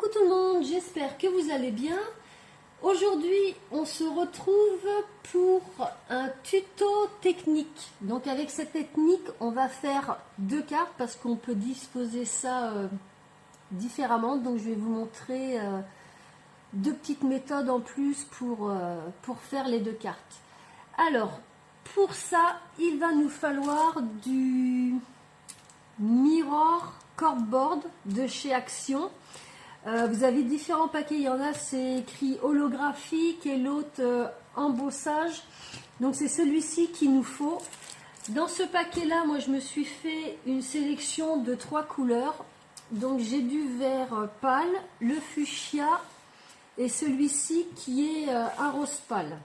Coucou tout le monde, j'espère que vous allez bien. Aujourd'hui, on se retrouve pour un tuto technique. Donc avec cette technique, on va faire deux cartes parce qu'on peut disposer ça différemment. Donc je vais vous montrer deux petites méthodes en plus pour faire les deux cartes. Alors, pour ça, il va nous falloir du Mirror Cardboard de chez Action. Vous avez différents paquets, il y en a c'est écrit holographique et l'autre embossage. Donc c'est celui-ci qu'il nous faut. Dans ce paquet là, moi je me suis fait une sélection de 3 couleurs. Donc j'ai du vert pâle, le fuchsia et celui-ci qui est un rose pâle.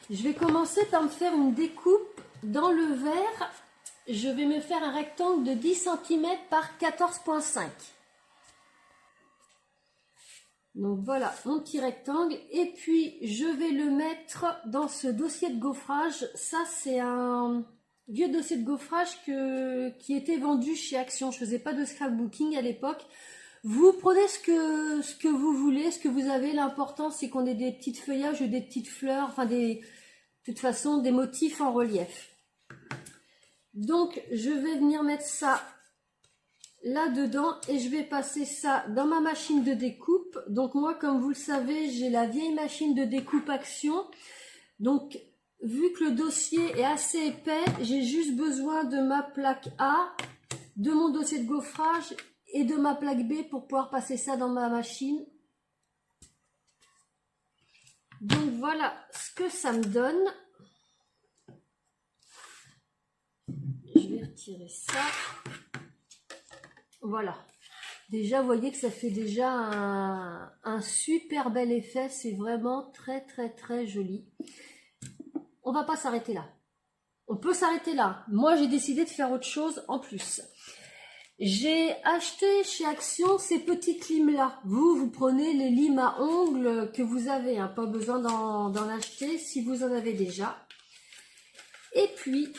Je vais commencer par me faire une découpe dans le vert. Je vais me faire un rectangle de 10 cm par 14,5 cm. Donc voilà mon petit rectangle, et puis je vais le mettre dans ce dossier de gaufrage. Ça c'est un vieux dossier de gaufrage qui était vendu chez Action. Je faisais pas de scrapbooking à l'époque. Vous prenez ce que vous voulez, ce que vous avez. L'important c'est qu'on ait des petites feuillages ou des petites fleurs, enfin de toute façon des motifs en relief. Donc je vais venir mettre ça là-dedans et je vais passer ça dans ma machine de découpe. Donc moi, comme vous le savez, j'ai la vieille machine de découpe Action. Donc vu que le dossier est assez épais, j'ai juste besoin de ma plaque A, de mon dossier de gaufrage et de ma plaque B pour pouvoir passer ça dans ma machine. Donc voilà ce que ça me donne. Je vais retirer ça. Voilà. Déjà, vous voyez que ça fait déjà un super bel effet. C'est vraiment très, très, très joli. On va pas s'arrêter là. On peut s'arrêter là. Moi, j'ai décidé de faire autre chose en plus. J'ai acheté chez Action ces petites limes-là. Vous prenez les limes à ongles que vous avez. Hein. Pas besoin d'en acheter si vous en avez déjà. Et puis,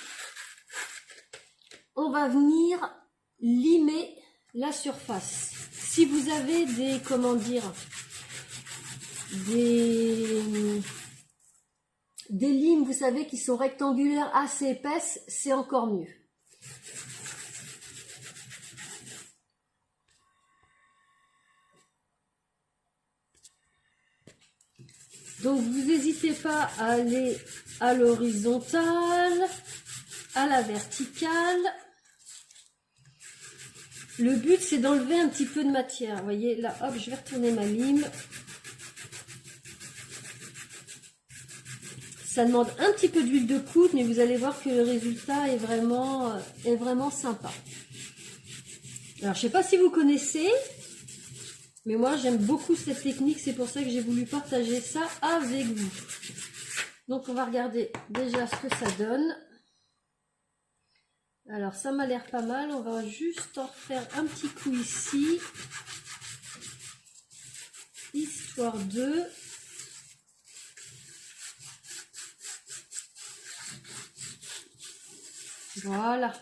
on va venir limer la surface. Si vous avez des, comment dire, des limes, vous savez, qui sont rectangulaires assez épaisses, c'est encore mieux. Donc vous n'hésitez pas à aller à l'horizontale, à la verticale. Le but, c'est d'enlever un petit peu de matière. Vous voyez, là, hop, je vais retourner ma lime. Ça demande un petit peu d'huile de coude, mais vous allez voir que le résultat est vraiment sympa. Alors, je ne sais pas si vous connaissez, mais moi, j'aime beaucoup cette technique. C'est pour ça que j'ai voulu partager ça avec vous. Donc, on va regarder déjà ce que ça donne. Alors ça m'a l'air pas mal, on va juste en faire un petit coup ici, histoire de... Voilà.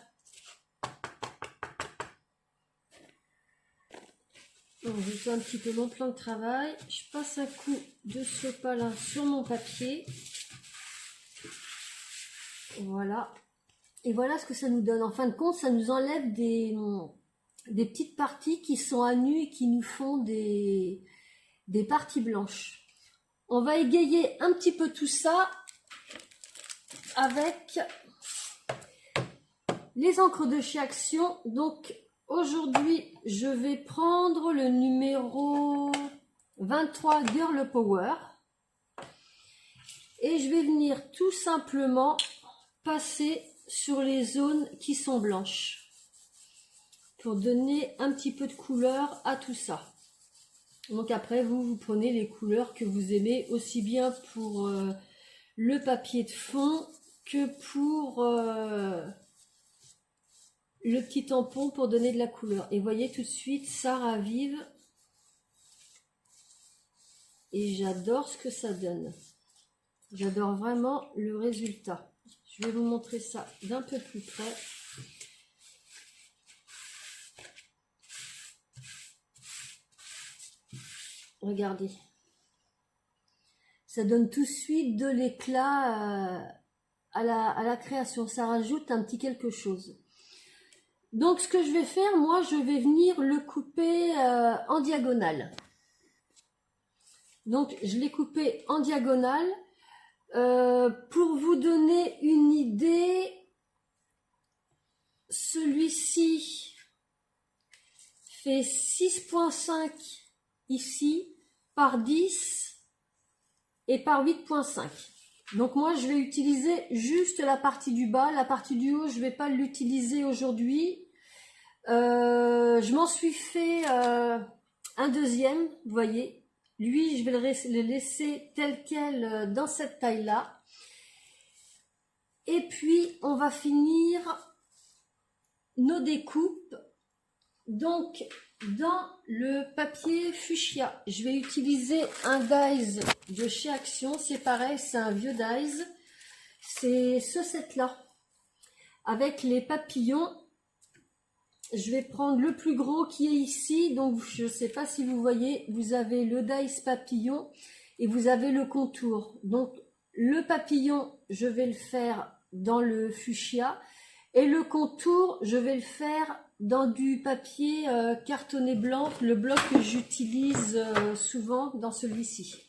Donc, je fais un petit peu mon plan de travail, je passe un coup de sopalin sur mon papier. Voilà. Et voilà ce que ça nous donne. En fin de compte, ça nous enlève des petites parties qui sont à nu et qui nous font des parties blanches. On va égayer un petit peu tout ça avec les encres de chez Action. Donc aujourd'hui, je vais prendre le numéro 23 Girl Power. Et je vais venir tout simplement passer sur les zones qui sont blanches pour donner un petit peu de couleur à tout ça. Donc après vous prenez les couleurs que vous aimez, aussi bien pour le papier de fond que pour le petit tampon pour donner de la couleur. Et voyez tout de suite ça ravive et j'adore ce que ça donne. J'adore vraiment le résultat. Je vais vous montrer ça d'un peu plus près. Regardez. Ça donne tout de suite de l'éclat à la création. Ça rajoute un petit quelque chose. Donc ce que je vais faire, moi, je vais venir le couper en diagonale. Donc je l'ai coupé en diagonale. Pour vous donner une idée, celui-ci fait 6,5 ici par 10 et par 8,5. Donc moi je vais utiliser juste la partie du bas, la partie du haut je ne vais pas l'utiliser aujourd'hui. Je m'en suis fait un deuxième, vous voyez. Lui je vais le laisser tel quel dans cette taille là. Et puis on va finir nos découpes. Donc dans le papier fuchsia, je vais utiliser un dies de chez Action. C'est pareil, c'est un vieux dies. C'est ce set là avec les papillons. Je vais prendre le plus gros qui est ici. Donc je ne sais pas si vous voyez, vous avez le dies papillon et vous avez le contour. Donc le papillon, je vais le faire dans le fuchsia et le contour, je vais le faire dans du papier cartonné blanc, le bloc que j'utilise souvent dans celui-ci.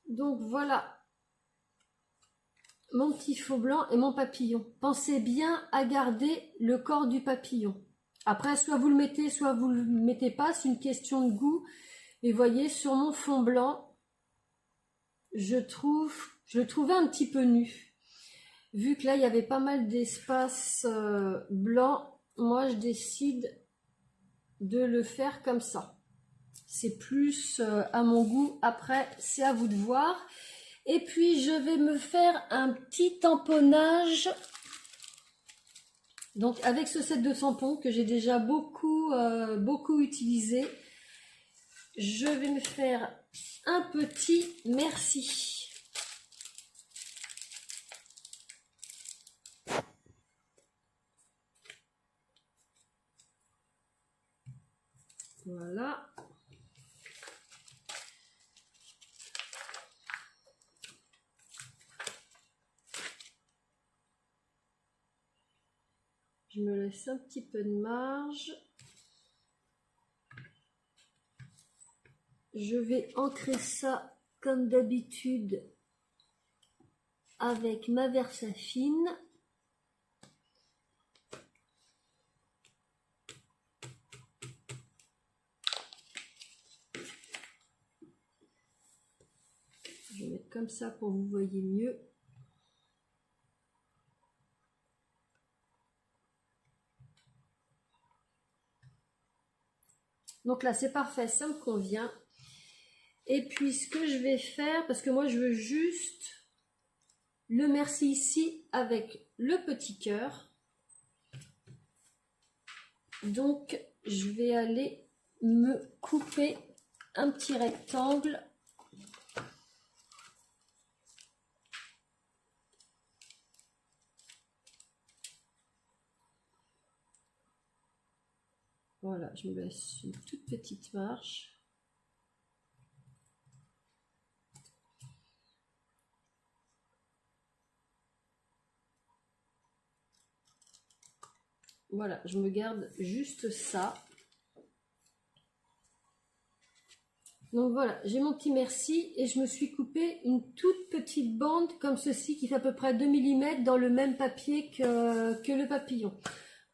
Donc voilà mon petit faux blanc et mon papillon. Pensez bien à garder le corps du papillon. Après, soit vous le mettez, soit vous le mettez pas, c'est une question de goût. Et voyez, sur mon fond blanc, je le trouvais un petit peu nu. Vu que là, il y avait pas mal d'espace blanc, moi, je décide de le faire comme ça. C'est plus à mon goût. Après, c'est à vous de voir. Et puis, je vais me faire un petit tamponnage. Donc, avec ce set de tampons que j'ai déjà beaucoup utilisé, je vais me faire un petit merci. Voilà. Je me laisse un petit peu de marge. Je vais ancrer ça comme d'habitude avec ma Versafine. Je vais mettre comme ça pour que vous voyez mieux. Donc là c'est parfait, ça me convient. Et puis ce que je vais faire, parce que moi je veux juste le merci ici avec le petit cœur. Donc je vais aller me couper un petit rectangle. Voilà, je me laisse une toute petite marge. Voilà, je me garde juste ça. Donc voilà, j'ai mon petit merci et je me suis coupé une toute petite bande comme ceci qui fait à peu près 2 mm dans le même papier que le papillon.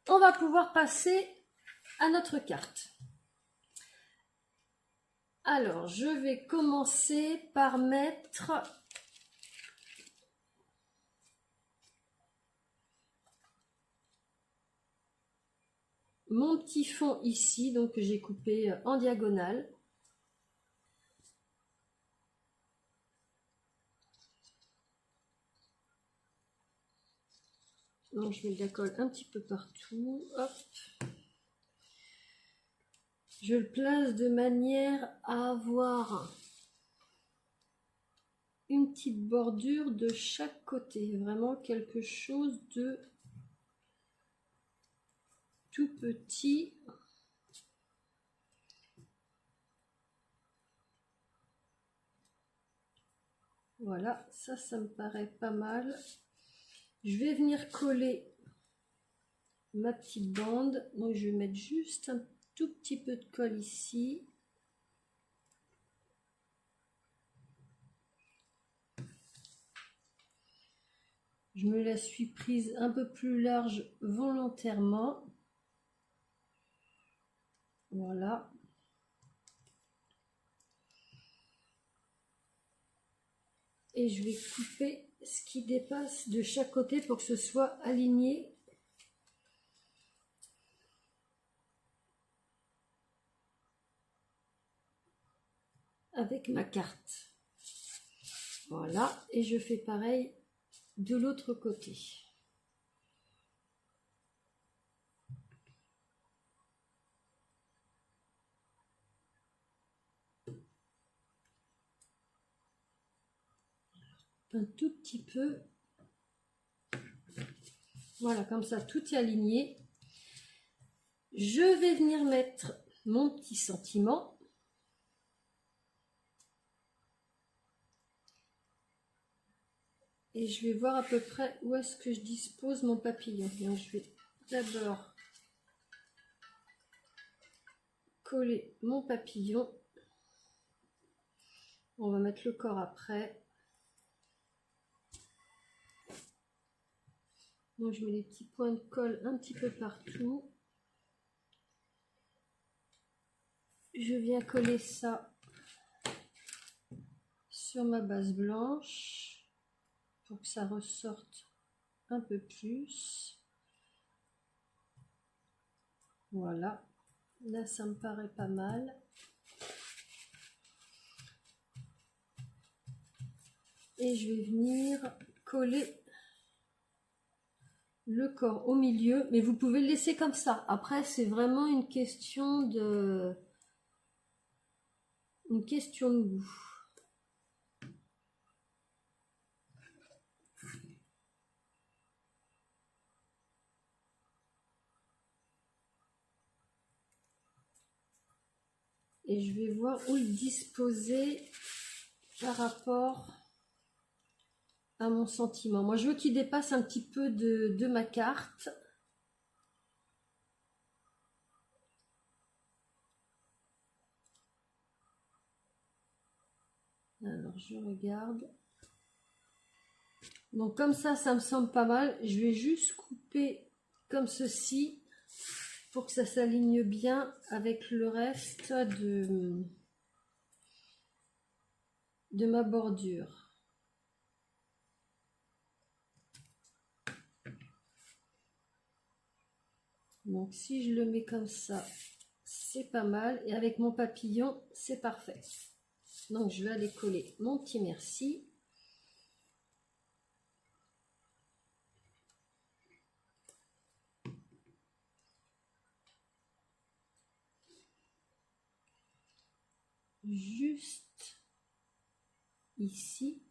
On va pouvoir passer à notre carte. Alors, je vais commencer par mettre mon petit fond ici, donc que j'ai coupé en diagonale. Donc je mets de la colle un petit peu partout. Hop. Je le place de manière à avoir une petite bordure de chaque côté. Vraiment quelque chose de tout petit. Voilà, ça me paraît pas mal. Je vais venir coller ma petite bande. Donc je vais mettre juste un tout petit peu de colle ici. Je me la suis prise un peu plus large volontairement. Voilà. Et je vais couper ce qui dépasse de chaque côté pour que ce soit aligné. Avec ma carte. Voilà. Et je fais pareil de l'autre côté. Un tout petit peu. Voilà, comme ça, tout est aligné. Je vais venir mettre mon petit sentiment. Et je vais voir à peu près où est-ce que je dispose mon papillon. Donc, je vais d'abord coller mon papillon. On va mettre le corps après. Donc, je mets les petits points de colle un petit peu partout. Je viens coller ça sur ma base blanche pour que ça ressorte un peu plus. Voilà, là ça me paraît pas mal. Et je vais venir coller le corps au milieu, mais vous pouvez le laisser comme ça. Après, c'est vraiment une question de goût. Et je vais voir où le disposer par rapport à mon sentiment. Moi, je veux qu'il dépasse un petit peu de ma carte. Alors, je regarde. Donc, comme ça me semble pas mal. Je vais juste couper comme ceci pour que ça s'aligne bien avec le reste de ma bordure. Donc si je le mets comme ça, c'est pas mal. Et avec mon papillon, c'est parfait. Donc je vais aller coller mon petit merci. Juste ici.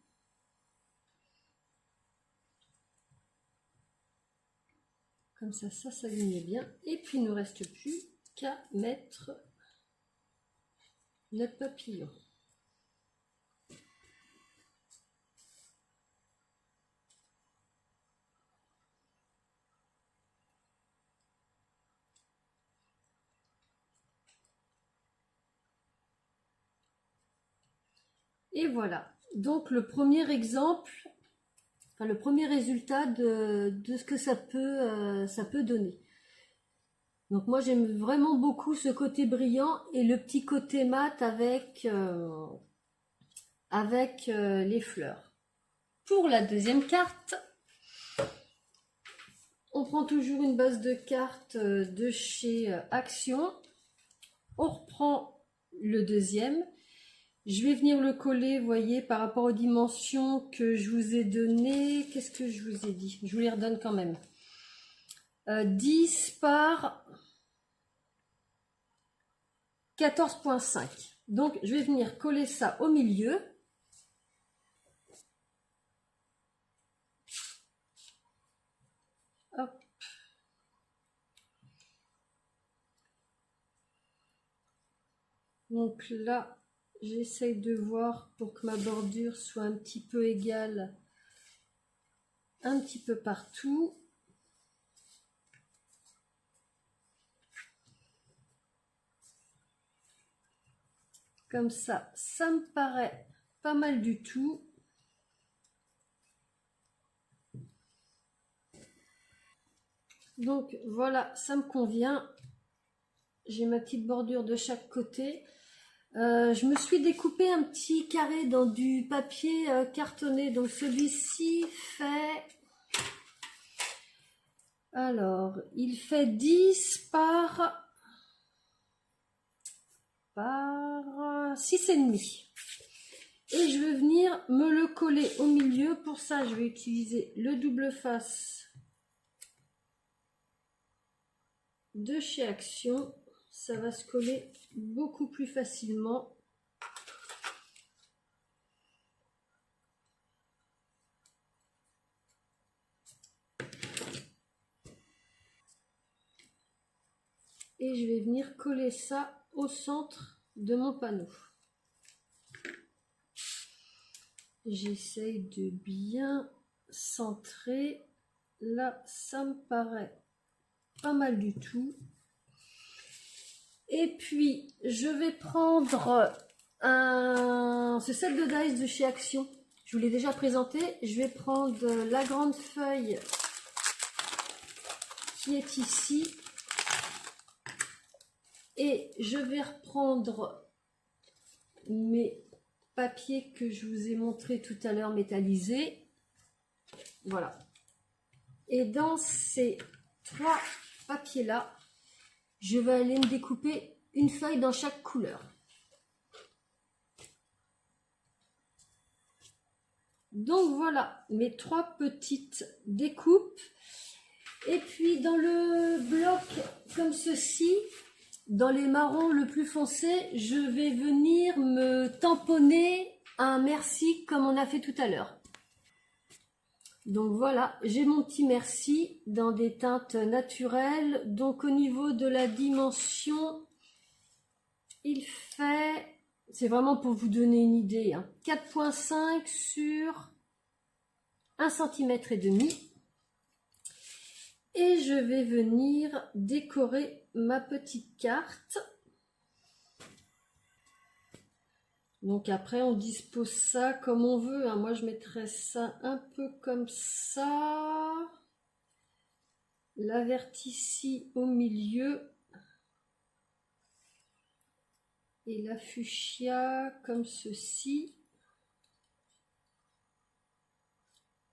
Comme ça s'aligne bien. Et puis il ne nous reste plus qu'à mettre notre papillon. Et voilà. Donc le premier exemple, enfin le premier résultat de ce que ça peut donner. Donc moi j'aime vraiment beaucoup ce côté brillant et le petit côté mat avec les fleurs. Pour la deuxième carte, on prend toujours une base de cartes de chez Action. On reprend le deuxième. Je vais venir le coller, vous voyez, par rapport aux dimensions que je vous ai données. Qu'est-ce que je vous ai dit? Je vous les redonne quand même. 10 par 14,5. Donc, je vais venir coller ça au milieu. Hop. Donc là, j'essaye de voir pour que ma bordure soit un petit peu égale un petit peu partout. Comme ça me paraît pas mal du tout. Donc voilà, ça me convient. J'ai ma petite bordure de chaque côté. Je me suis découpé un petit carré dans du papier cartonné. Donc celui-ci fait... Alors, il fait 10 par 6,5. Et je vais venir me le coller au milieu. Pour ça, je vais utiliser le double face de chez Action. Ça va se coller beaucoup plus facilement. Et je vais venir coller ça au centre de mon panneau. J'essaye de bien centrer. Là, ça me paraît pas mal du tout. Et puis, je vais prendre ce set de dice de chez Action. Je vous l'ai déjà présenté. Je vais prendre la grande feuille qui est ici. Et je vais reprendre mes papiers que je vous ai montré tout à l'heure métallisés. Voilà. Et dans ces 3 papiers-là, je vais aller me découper une feuille dans chaque couleur. Donc voilà mes 3 petites découpes. Et puis dans le bloc comme ceci, dans les marrons le plus foncé, je vais venir me tamponner un merci comme on a fait tout à l'heure. Donc voilà, j'ai mon petit merci dans des teintes naturelles. Donc au niveau de la dimension, il fait, c'est vraiment pour vous donner une idée, 4,5 sur 1,5 cm. Et je vais venir décorer ma petite carte. Donc après, on dispose ça comme on veut. Moi, je mettrais ça un peu comme ça. La verticie au milieu. Et la fuchsia comme ceci.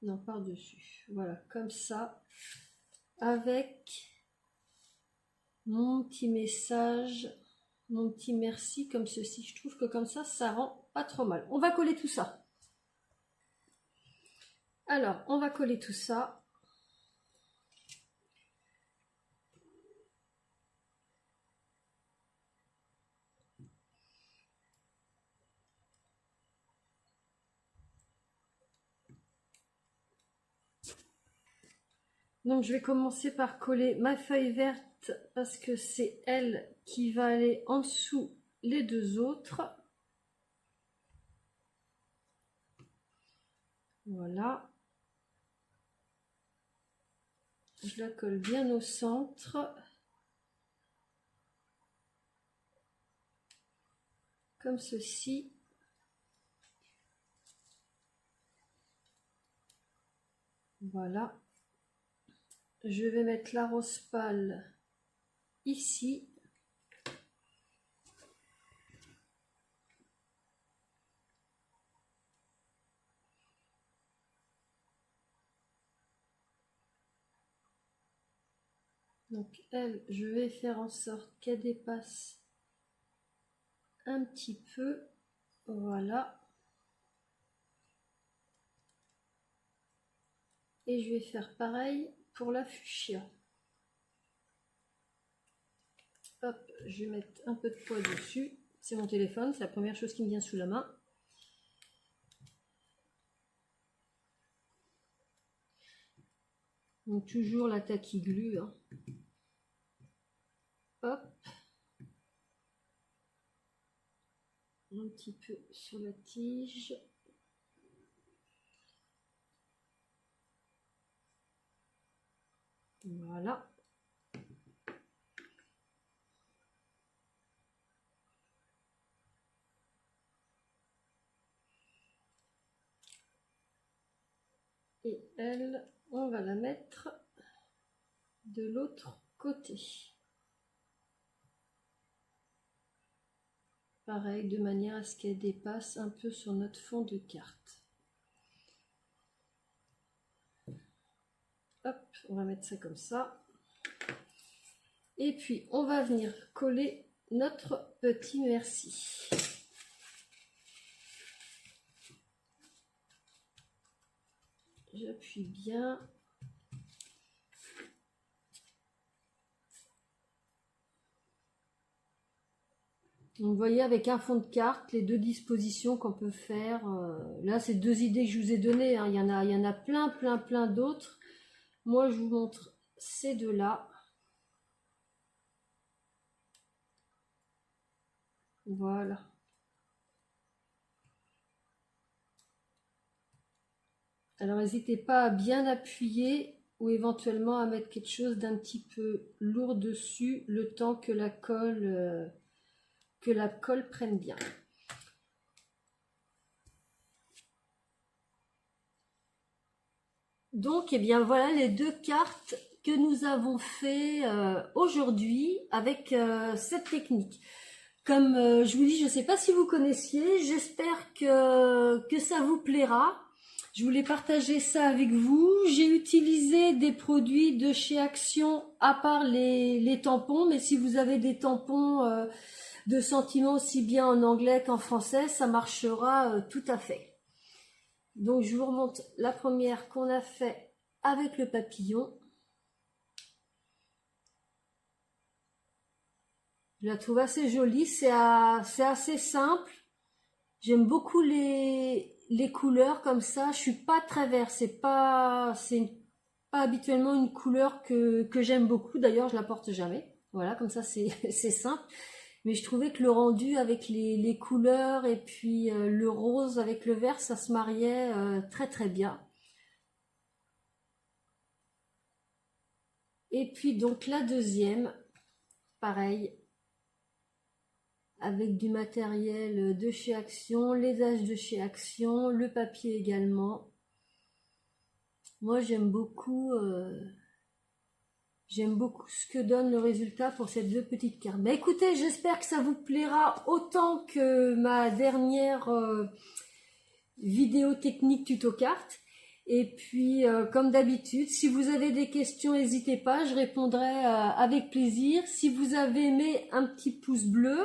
Non, par-dessus. Voilà, comme ça. Avec mon petit message, mon petit merci comme ceci. Je trouve que comme ça rend pas trop mal. On va coller tout ça. Alors, on va coller tout ça. Donc je vais commencer par coller ma feuille verte parce que c'est elle qui va aller en dessous les 2 autres. Voilà. Je la colle bien au centre. Comme ceci. Voilà. Je vais mettre la rose pâle ici. Donc elle, je vais faire en sorte qu'elle dépasse un petit peu. Voilà. Et je vais faire pareil pour la fuchsia. Hop, je vais mettre un peu de poids dessus. C'est mon téléphone, c'est la première chose qui me vient sous la main. Donc toujours la tacky glue. Hop. un petit peu sur la tige. Voilà. Et elle, on va la mettre de l'autre côté. Pareil, de manière à ce qu'elle dépasse un peu sur notre fond de carte. Hop, on va mettre ça comme ça. Et puis, on va venir coller notre petit merci. J'appuie bien. Donc, vous voyez, avec un fond de carte, les deux dispositions qu'on peut faire. Là, c'est deux idées que je vous ai données. Hein. Il y en a plein d'autres. Moi, je vous montre ces deux-là. Voilà. Alors, n'hésitez pas à bien appuyer ou éventuellement à mettre quelque chose d'un petit peu lourd dessus le temps que la colle prenne bien. Donc, eh bien voilà les deux cartes que nous avons fait aujourd'hui avec cette technique. Comme je vous dis, je ne sais pas si vous connaissiez, j'espère que ça vous plaira. Je voulais partager ça avec vous. J'ai utilisé des produits de chez Action, à part les tampons, mais si vous avez des tampons de sentiments aussi bien en anglais qu'en français, ça marchera tout à fait. Donc je vous remonte la première qu'on a fait avec le papillon. Je la trouve assez jolie, c'est assez simple. J'aime beaucoup les couleurs comme ça. Je suis pas très vert, c'est pas habituellement une couleur que j'aime beaucoup. D'ailleurs, je la porte jamais. Voilà, comme ça c'est simple. Mais je trouvais que le rendu avec les couleurs et puis le rose avec le vert, ça se mariait très bien. Et puis donc la deuxième, pareil, avec du matériel de chez Action, les âges de chez Action, le papier également. Moi j'aime beaucoup ce que donne le résultat pour ces deux petites cartes. Bah écoutez, j'espère que ça vous plaira autant que ma dernière vidéo technique tuto carte. Et puis, comme d'habitude, si vous avez des questions, n'hésitez pas, je répondrai avec plaisir. Si vous avez aimé, un petit pouce bleu.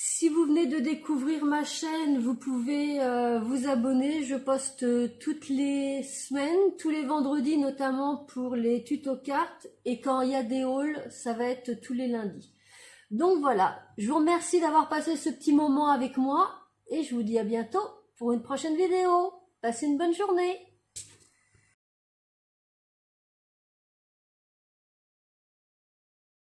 Si vous venez de découvrir ma chaîne, vous pouvez vous abonner. Je poste toutes les semaines, tous les vendredis notamment pour les tutos cartes. Et quand il y a des hauls, ça va être tous les lundis. Donc voilà, je vous remercie d'avoir passé ce petit moment avec moi. Et je vous dis à bientôt pour une prochaine vidéo. Passez une bonne journée.